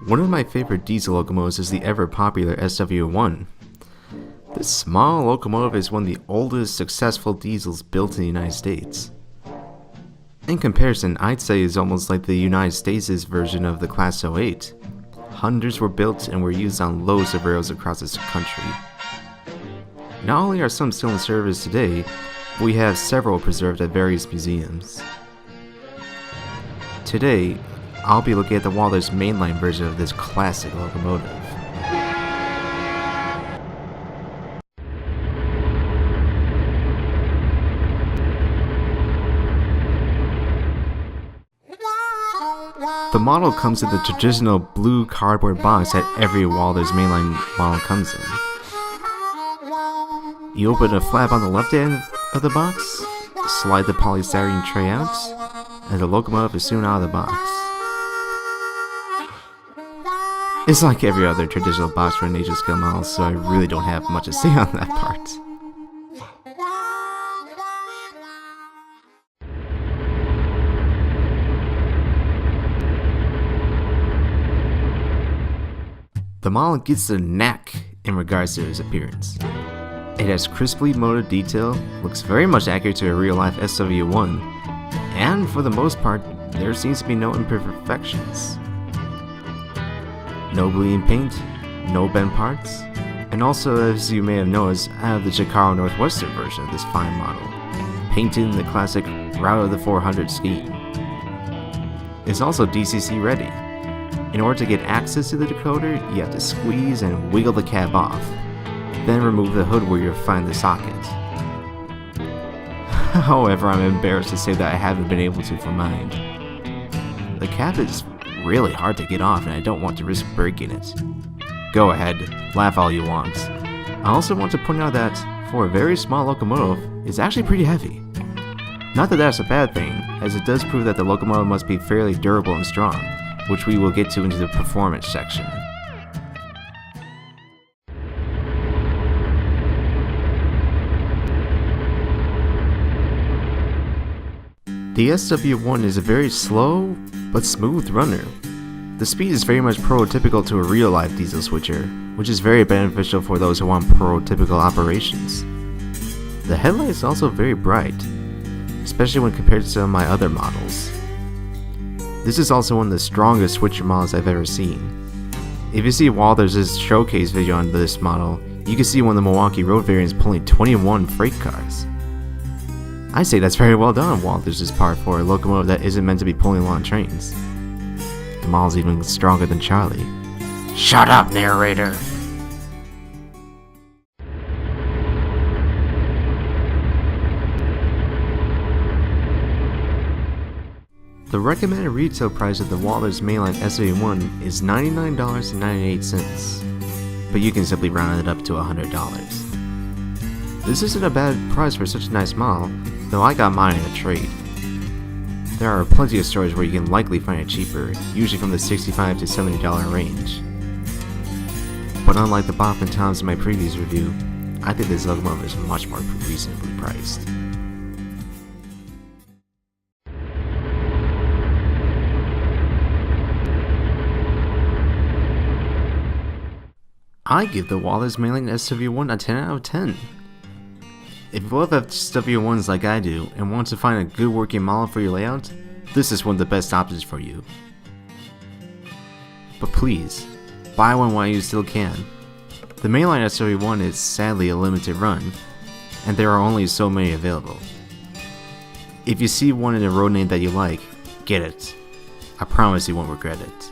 One of my favorite diesel locomotives is the ever-popular SW1. This small locomotive is one of the oldest successful diesels built in the United States. In comparison, I'd say it's almost like the United States' version of the Class 08. Hundreds were built and were used on loads of rails across this country. Not only are some still in service today, but we have several preserved at various museums. Today, I'll be looking at the Walthers Mainline version of this classic locomotive. The model comes in the traditional blue cardboard box that every Walthers Mainline model comes in. You open a flap on the left end of the box, slide the polystyrene tray out, and the locomotive is soon out of the box. It's like every other traditional box for a nature scale model, so I really don't have much to say on that part. The model gets the knack in regards to its appearance. It has crisply molded detail, looks very much accurate to a real-life SW1, and for the most part, there seems to be no imperfections. No bleeding paint, no bent parts, and also, as you may have noticed, I have the Chicago Northwestern version of this fine model, painted in the classic Route of the 400 scheme. It's also DCC ready. In order to get access to the decoder, you have to squeeze and wiggle the cap off, then remove the hood where you'll find the socket. However, I'm embarrassed to say that I haven't been able to for mine. The cap is really hard to get off and I don't want to risk breaking it. Go ahead, laugh all you want. I also want to point out that, for a very small locomotive, it's actually pretty heavy. Not that that's a bad thing, as it does prove that the locomotive must be fairly durable and strong, which we will get to into the performance section. The SW1 is a very slow but smooth runner. The speed is very much prototypical to a real-life diesel switcher, which is very beneficial for those who want prototypical operations. The headlight is also very bright, especially when compared to some of my other models. This is also one of the strongest switcher models I've ever seen. If you see Walthers' showcase video on this model, you can see one of the Milwaukee road variants pulling 21 freight cars. I say that's very well done on Walthers' part for a locomotive that isn't meant to be pulling long trains. The model's even stronger than Charlie. Shut up, narrator! The recommended retail price of the Walthers Mainline SW1 is $99.98, but you can simply round it up to $100. This isn't a bad price for such a nice model, though I got mine in a trade. There are plenty of stores where you can likely find it cheaper, usually from the $65 to $70 range. But unlike the Bob and Toms in my previous review, I think this locomotive is much more reasonably priced. I give the Walthers Mainline SW1 a 10 out of 10. If you love SW1s like I do and want to find a good working model for your layout, this is one of the best options for you. But please, buy one while you still can. The Mainline SW1 is sadly a limited run, and there are only so many available. If you see one in a road name that you like, get it. I promise you won't regret it.